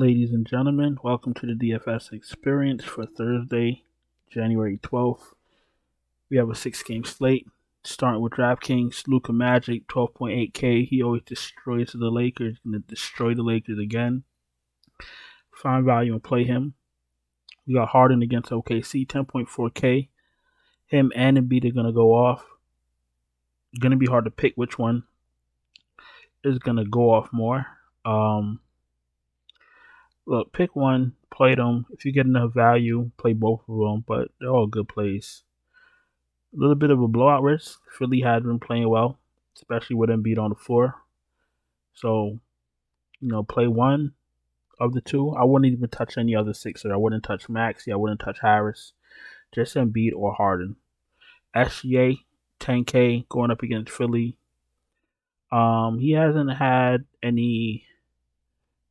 Ladies and gentlemen, welcome to the DFS experience for Thursday, January 12th. We have a 6-game slate, starting with DraftKings, Luka Magic, 12.8K. He always destroys the Lakers. He's going to destroy the Lakers again. Find value and play him. We got Harden against OKC, 10.4K. Him and Embiid are going to go off. It's going to be hard to pick which one is going to go off more. Look, pick one, play them. If you get enough value, play both of them, but they're all good plays. A little bit of a blowout risk. Philly has been playing well, especially with Embiid on the floor. So, play one of the two. I wouldn't even touch any other Sixer. I wouldn't touch Maxey. I wouldn't touch Harris. Just Embiid or Harden. SGA, 10K, going up against Philly. He hasn't had any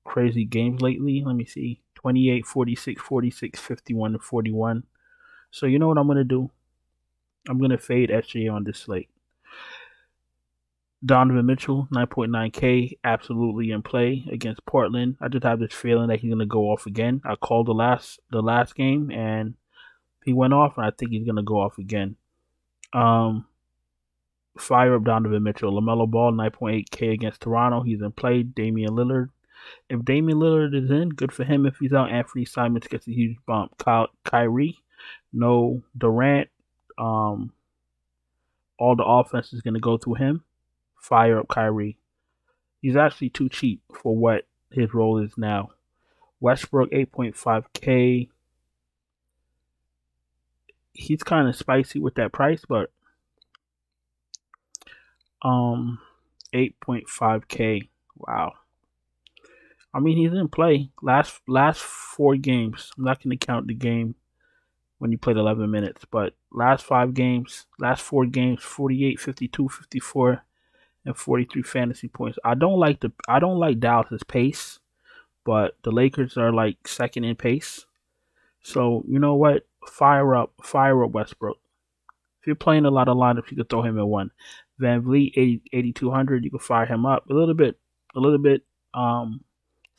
crazy games lately. Let me see. 28, 46, 46, 51, and 41. So you know what I'm going to do? I'm going to fade SGA on this slate. Donovan Mitchell, 9.9K, absolutely in play against Portland. I just have this feeling that he's going to go off again. I called the last game, and he went off, and I think he's going to go off again. Fire up Donovan Mitchell. LaMelo Ball, 9.8K against Toronto. He's in play. Damian Lillard. If Damian Lillard is in, good for him. If he's out, Anthony Simons gets a huge bump. Kyrie, no Durant. All the offense is going to go through him. Fire up Kyrie. He's actually too cheap for what his role is now. Westbrook, 8.5K. He's kind of spicy with that price, but 8.5K. Wow. I mean, he's in play. Last 4 games. I'm not going to count the game when you played 11 minutes, but last 4 games, 48, 52, 54, and 43 fantasy points. I don't like Dallas's pace, but the Lakers are like second in pace. So you know what? Fire up Westbrook. If you're playing a lot of lineups, you can throw him in one. Van Vliet, 8,200. You can fire him up a little bit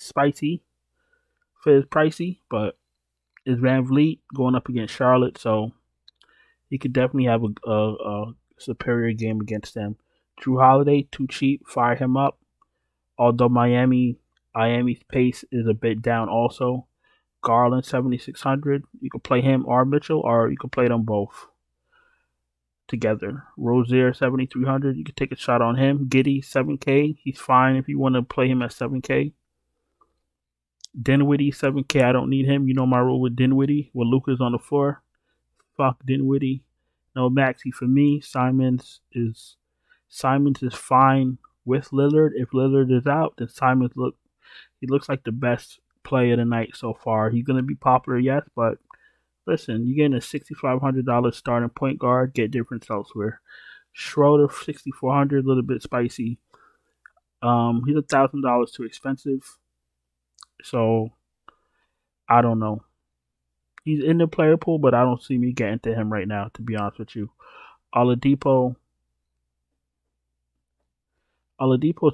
spicy for his pricey, but it's Van Vliet going up against Charlotte, so he could definitely have a superior game against them. Drew Holiday, too cheap, fire him up. Although Miami's pace is a bit down also. Garland, 7,600. You can play him or Mitchell, or you can play them both together. Rozier, 7,300. You can take a shot on him. Giddey, 7K. He's fine if you want to play him at 7K. Dinwiddie, 7K. I don't need him. You know my rule with Dinwiddie. When Luka's on the floor, fuck Dinwiddie. No Maxey for me. Simons is fine with Lillard. If Lillard is out, then Simons looks like the best play of the night so far. He's gonna be popular, yes, but listen, you're getting a $6,500 starting point guard. Get difference elsewhere. Schroeder, 6,400, a little bit spicy. He's $1,000 too expensive. So I don't know. He's in the player pool, but I don't see me getting to him right now, to be honest with you. Oladipo's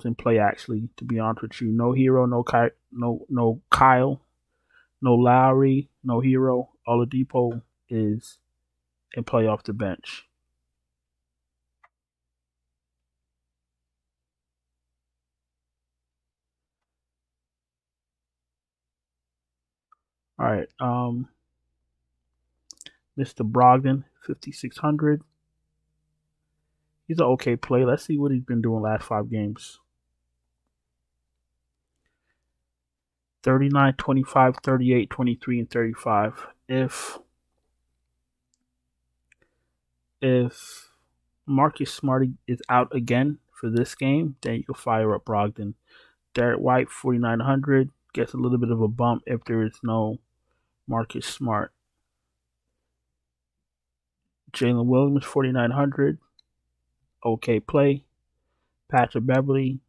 in play, actually, to be honest with you. No Hero, no Kyle, no Lowry, no Hero. Oladipo is in play off the bench. All right. Mr. Brogdon, 5,600. He's an okay play. Let's see what he's been doing last 5 games. 39, 25, 38, 23, and 35. If Marcus Smart is out again for this game, then you can fire up Brogdon. Derek White, 4,900. Gets a little bit of a bump if there is no Marcus Smart. Jalen Williams, 4,900. Okay play. Patrick Beverly,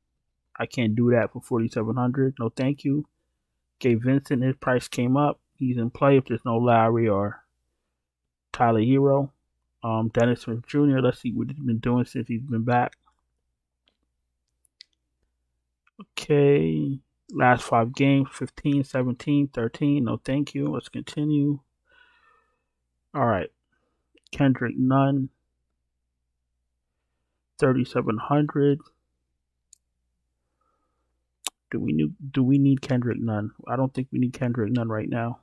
I can't do that for 4,700. No, thank you. Gabe Vincent, his price came up. He's in play if there's no Lowry or Tyler Hero. Dennis Smith Jr., let's see what he's been doing since he's been back. Okay. Last 5 games, 15, 17, 13. No, thank you. Let's continue. All right. Kendrick Nunn, 3,700. Do we need Kendrick Nunn? I don't think we need Kendrick Nunn right now.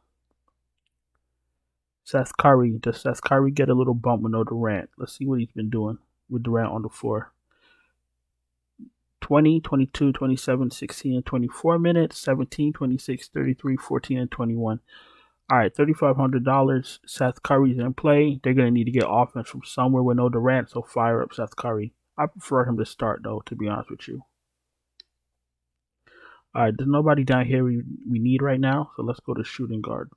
Seth Curry. Does Seth Curry get a little bump with no Durant? Let's see what he's been doing with Durant on the floor. 20, 22, 27, 16, and 24 minutes. 17, 26, 33, 14, and 21. All right, $3,500. Seth Curry's in play. They're going to need to get offense from somewhere with no Durant, so fire up Seth Curry. I prefer him to start, though, to be honest with you. All right, there's nobody down here we need right now, so let's go to shooting guard.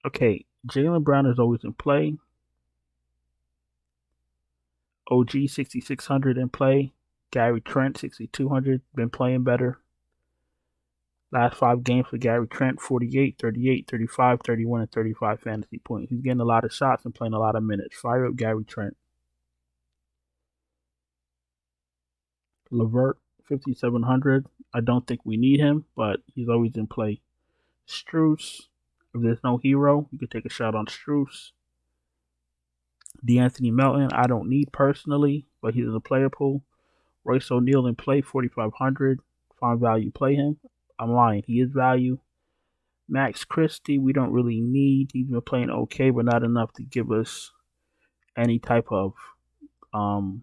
Okay, Jaylen Brown is always in play. OG 6,600 in play. Gary Trent 6,200, been playing better. Last 5 games for Gary Trent, 48, 38, 35, 31, and 35 fantasy points. He's getting a lot of shots and playing a lot of minutes. Fire up Gary Trent. LeVert, 5,700. I don't think we need him, but he's always in play. Strus, if there's no hero, you can take a shot on Strus. DeAnthony Melton, I don't need personally, but he's in the player pool. Royce O'Neal in play, 4,500. Find value, play him. I'm lying, he is value. Max Christie, we don't really need. He's been playing okay, but not enough to give us any type of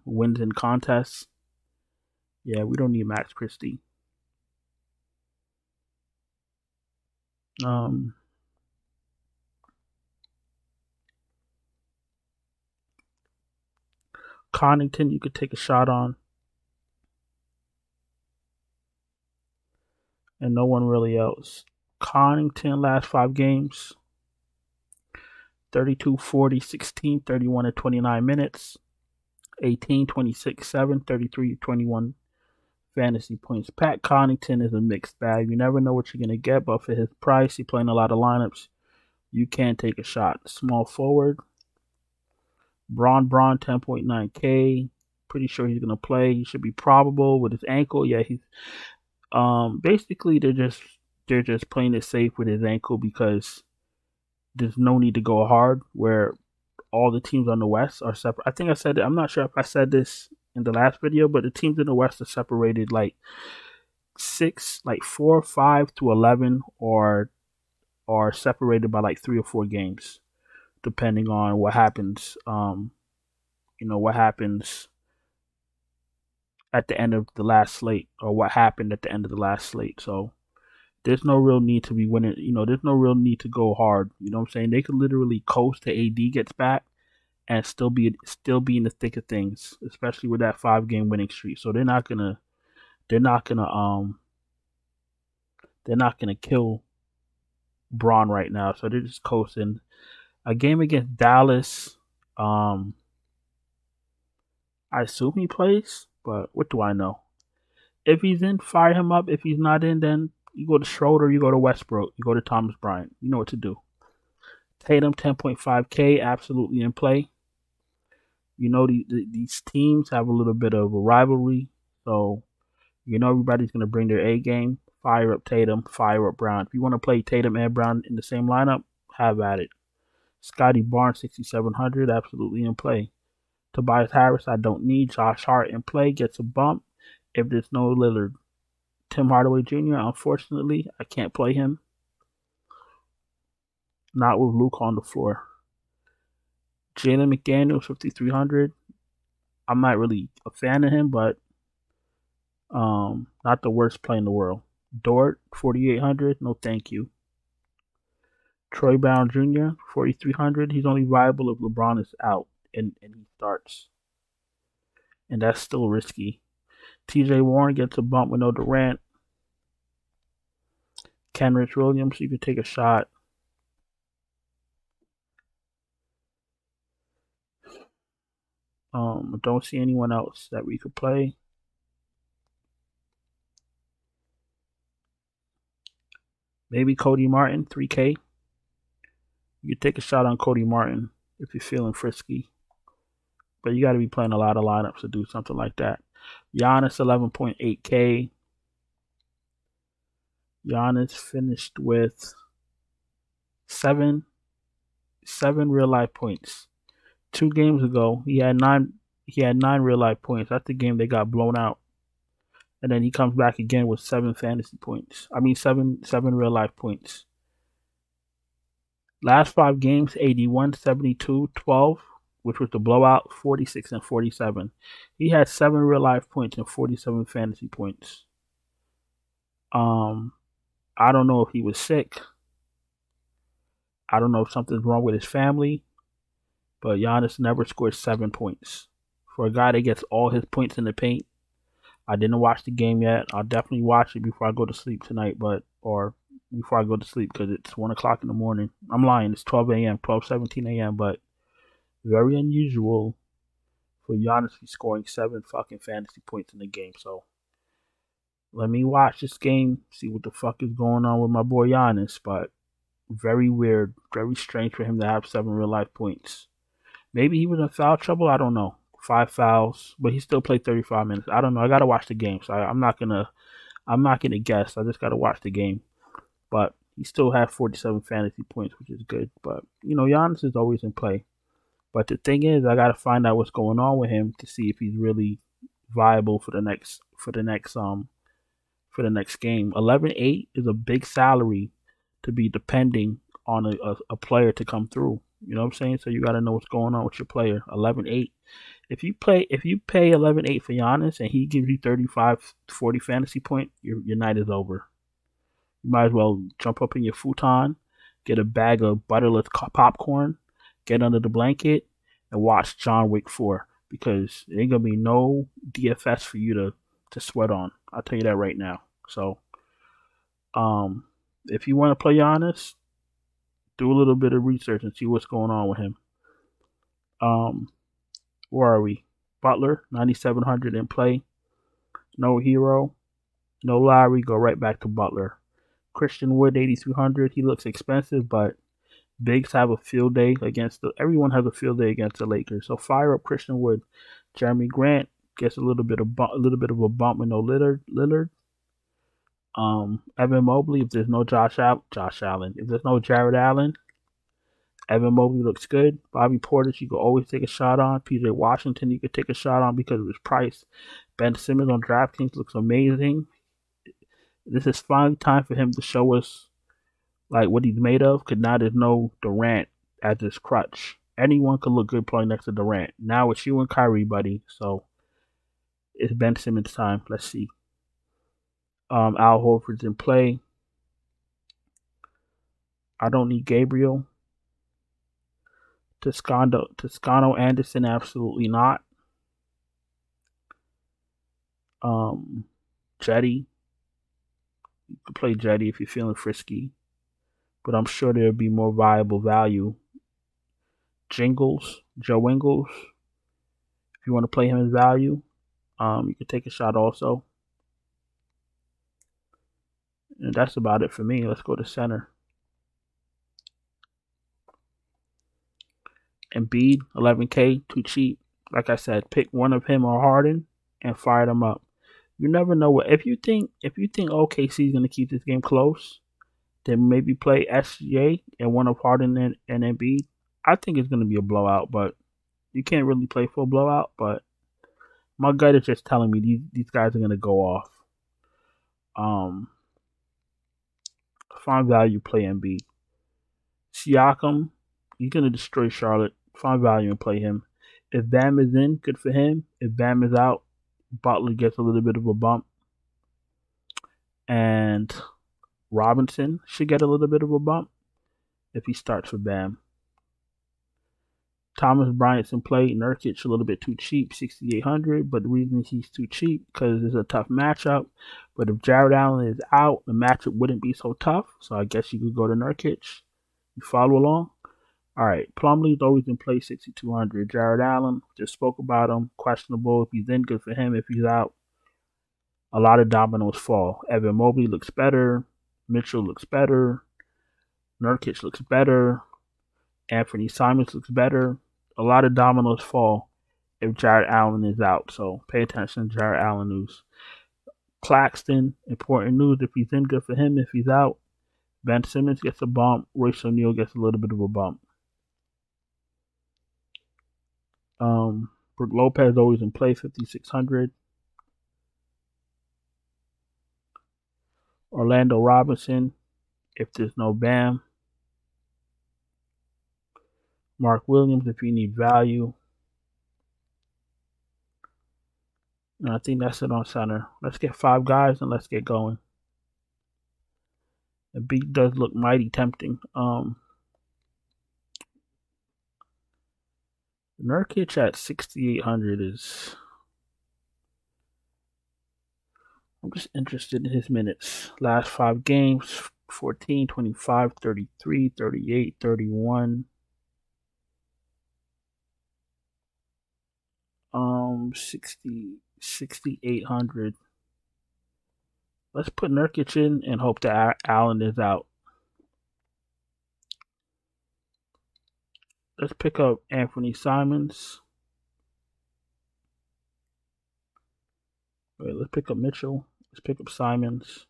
wins in contests. Yeah, we don't need Max Christie. Connaughton, you could take a shot on. And no one really else. Connaughton, last 5 games. 32, 40, 16, 31, and 29 minutes. 18, 26, 7, 33, 21 fantasy points. Pat Connaughton is a mixed bag. You never know what you're going to get, but for his price, he's playing a lot of lineups. You can take a shot. Small forward. Braun, 10.9K. Pretty sure he's going to play. He should be probable with his ankle. Yeah, he's basically they're just playing it safe with his ankle because there's no need to go hard where all the teams on the West are separate. I think I said it. I'm not sure if I said this in the last video, but the teams in the West are separated like 4, 5 to 11, or are separated by like 3 or 4 games, depending on what happens. What happens at the end of the last slate, or what happened at the end of the last slate. So there's no real need to be winning. There's no real need to go hard. You know what I'm saying? They could literally coast to AD gets back and still be in the thick of things, especially with that 5-game winning streak. So they're not gonna kill Braun right now. So they're just coasting. A game against Dallas, I assume he plays, but what do I know? If he's in, fire him up. If he's not in, then you go to Schroeder, you go to Westbrook, you go to Thomas Bryant. You know what to do. Tatum, 10.5K, absolutely in play. These teams have a little bit of a rivalry, so everybody's going to bring their A game. Fire up Tatum, fire up Brown. If you want to play Tatum and Brown in the same lineup, have at it. Scotty Barnes, 6,700, absolutely in play. Tobias Harris, I don't need. Josh Hart in play, gets a bump if there's no Lillard. Tim Hardaway Jr., unfortunately, I can't play him. Not with Luke on the floor. Jalen McDaniels, 5,300. I'm not really a fan of him, but not the worst play in the world. Dort, 4,800. No, thank you. Troy Brown Jr., 4,300. He's only viable if LeBron is out and he starts, and that's still risky. TJ Warren gets a bump with no Durant. Kenrich Williams, you could take a shot. Don't see anyone else that we could play. Maybe Cody Martin, 3K. You could take a shot on Cody Martin if you're feeling frisky. But you got to be playing a lot of lineups to do something like that. Giannis 11.8K. Giannis finished with seven real life points. 2 games ago, he had nine. He had 9 real life points. That's the game they got blown out, and then he comes back again with 7 fantasy points. I mean, seven real life points. Last 5 games, 81, 72, 12, which was the blowout, 46 and 47. He had 7 real life points and 47 fantasy points. I don't know if he was sick. I don't know if something's wrong with his family, but Giannis never scored 7 points. For a guy that gets all his points in the paint, I didn't watch the game yet. I'll definitely watch it before I go to sleep tonight, or before I go to sleep because it's 1 o'clock in the morning. I'm lying. It's 12 a.m., 12:17 a.m., but very unusual for Giannis to be scoring 7 fucking fantasy points in the game. So let me watch this game, see what the fuck is going on with my boy Giannis. But very weird, very strange for him to have 7 real life points. Maybe he was in foul trouble. I don't know. 5 fouls, but he still played 35 minutes. I don't know. I gotta watch the game, so I'm not gonna guess. I just gotta watch the game. But he still had 47 fantasy points, which is good. But Giannis is always in play. But the thing is, I gotta find out what's going on with him to see if he's really viable for the next game. 11.8 is a big salary to be depending on a player to come through. You know what I'm saying? So you got to know what's going on with your player. 11.8. If you pay 11.8 for Giannis and he gives you 35, 40 fantasy point, your night is over. You might as well jump up in your futon, get a bag of butterless popcorn, get under the blanket, and watch John Wick 4 because there ain't gonna be no DFS for you to sweat on. I'll tell you that right now. So, if you want to play Giannis, do a little bit of research and see what's going on with him. Where are we? Butler, 9,700 in play. No Hero, no Lowry. Go right back to Butler. Christian Wood, 8,300. He looks expensive, but bigs have a field day everyone has a field day against the Lakers. So fire up Christian Wood. Jeremy Grant gets a little bit of a bump with no Lillard. Evan Mobley, if there's no Josh Allen. If there's no Jared Allen, Evan Mobley looks good. Bobby Portis, you can always take a shot on. PJ Washington, you could take a shot on because of his price. Ben Simmons on DraftKings looks amazing. This is finally time for him to show us like what he's made of, because now there's no Durant as his crutch. Anyone could look good playing next to Durant. Now it's you and Kyrie, buddy. So it's Ben Simmons' time. Let's see. Al Horford's in play. I don't need Gabriel. Toscano Anderson, absolutely not. Jetty. You can play Jetty if you're feeling frisky. But I'm sure there'll be more viable value. Joe Ingles. If you want to play him as value, you can take a shot also. And that's about it for me. Let's go to center. Embiid, 11K, too cheap. Like I said, pick one of him or Harden and fire them up. You never know what if you think OKC is gonna keep this game close, then maybe play SGA and one of Harden and Embiid. I think it's gonna be a blowout, but you can't really play for a blowout. But my gut is just telling me these guys are gonna go off. Find value, play Embiid. Siakam, he's gonna destroy Charlotte. Find value and play him. If Bam is in, good for him. If Bam is out, Butler gets a little bit of a bump. And Robinson should get a little bit of a bump if he starts for Bam. Thomas Bryant's in play. Nurkic a little bit too cheap, 6,800. But the reason he's too cheap because it's a tough matchup. But if Jared Allen is out, the matchup wouldn't be so tough. So I guess you could go to Nurkic. You follow along? All right. Plumlee's always in play, 6,200. Jared Allen, just spoke about him. Questionable. If he's in, good for him. If he's out, a lot of dominoes fall. Evan Mobley looks better. Mitchell looks better. Nurkic looks better. Anthony Simons looks better. A lot of dominoes fall. if Jared Allen is out. So pay attention to Jared Allen news. Claxton, important news. If he's in, good for him. If he's out, Ben Simmons gets a bump. Royce O'Neal gets a little bit of a bump. Brook Lopez always in play, 5,600. Orlando Robinson, if there's no Bam. Mark Williams, if you need value. And I think that's it on center. Let's get 5 guys and let's get going. The beat does look mighty tempting. Nurkic at 6,800 is... I'm just interested in his minutes. Last 5 games, 14, 25, 33, 38, 31. 6,800. Let's put Nurkic in and hope that Allen is out. Let's pick up Anthony Simons. Wait, let's pick up Mitchell. Let's pick up Simons.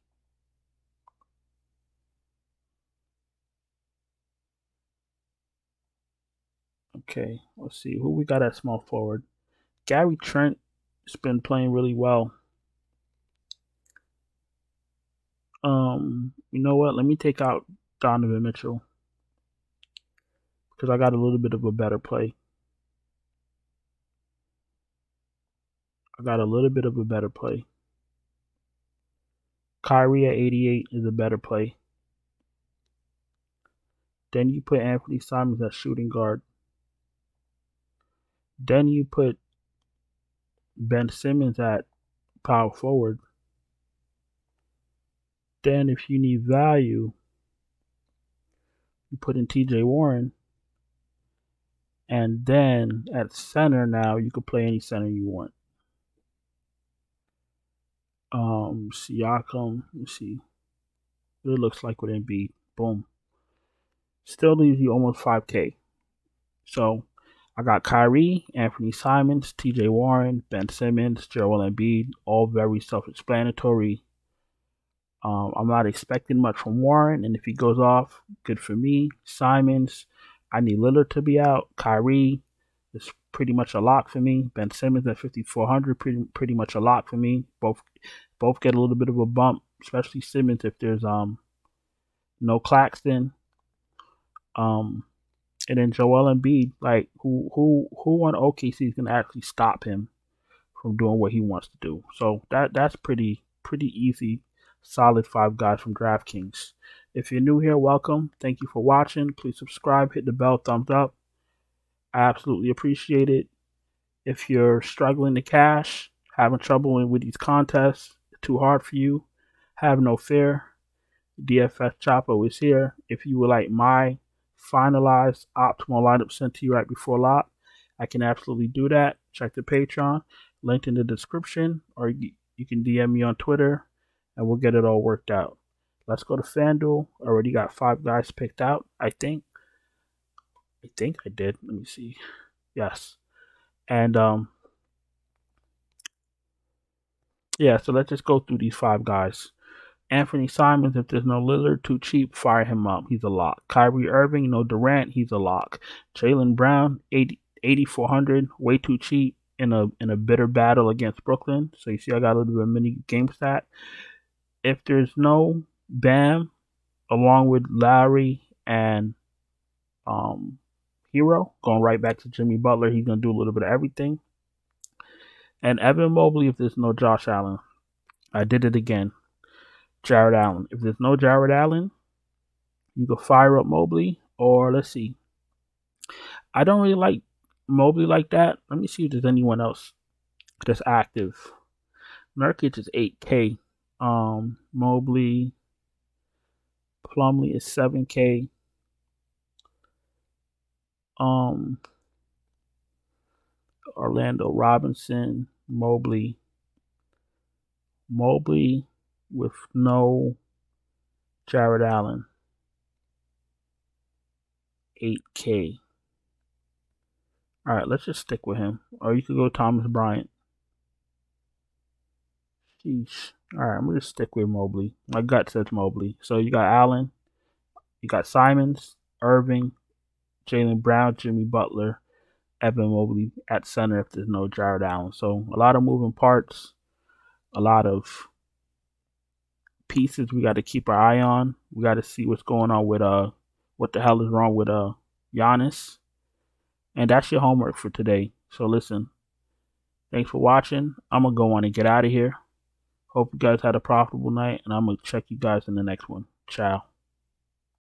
Okay, let's see who we got at small forward. Gary Trent has been playing really well. You know what? Let me take out Donovan Mitchell because I got a little bit of a better play. Kyrie at 88 is a better play. Then you put Anthony Simons at shooting guard. Then you put Ben Simmons at power forward. Then if you need value, you put in TJ Warren. And then at center now, you can play any center you want. Siakam, let's see what it looks like with Embiid. Boom. Still leaves you almost 5K. So I got Kyrie, Anthony Simons, TJ Warren, Ben Simmons, Joel Embiid, all very self-explanatory. I'm not expecting much from Warren, and if he goes off, good for me. Simons, I need Lillard to be out. Kyrie is pretty much a lock for me. Ben Simmons at 5,400, pretty much a lock for me. Both get a little bit of a bump, especially Simmons if there's no Claxton. And then Joel Embiid, like who on OKC is gonna actually stop him from doing what he wants to do? So that's pretty easy. Solid 5 guys from DraftKings. If you're new here, welcome. Thank you for watching. Please subscribe, hit the bell, thumbs up. I absolutely appreciate it. If you're struggling to cash, having trouble with these contests, too hard for you, have no fear. DFS Chapo is here. If you would like my finalized optimal lineup sent to you right before lock, I can absolutely do that. Check the Patreon, linked in the description, or you can DM me on Twitter, and we'll get it all worked out. Let's go to FanDuel. Already got 5 guys picked out, I think I did. Let me see. Yes. And yeah, so let's just go through these 5 guys. Anthony Simons, if there's no Lillard, too cheap, fire him up. He's a lock. Kyrie Irving, no Durant, he's a lock. Jaylen Brown, 8,400, way too cheap in a bitter battle against Brooklyn. So you see I got a little bit of a mini game stat. If there's no Bam, along with Lowry and Hero, going right back to Jimmy Butler, he's going to do a little bit of everything. And Evan Mobley, if there's no Josh Allen. I did it again. Jared Allen. If there's no Jared Allen, you can fire up Mobley, or let's see. I don't really like Mobley like that. Let me see if there's anyone else that's active. Nurkic is 8K. Mobley, Plumlee is 7K. Orlando Robinson, Mobley with no Jared Allen, 8K. All right, let's just stick with him. Or you could go Thomas Bryant. Sheesh. All right, I'm gonna just stick with Mobley. My gut says Mobley. So you got Allen, you got Simons, Irving, Jaylen Brown, Jimmy Butler, Evan Mobley at center if there's no Jared Allen. So a lot of moving parts, a lot of pieces we got to keep our eye on. We got to see what's going on with what the hell is wrong with Giannis. And that's your homework for today. So listen, thanks for watching. I'm gonna go on and get out of here. Hope you guys had a profitable night, and I'm gonna check you guys in the next one. Ciao.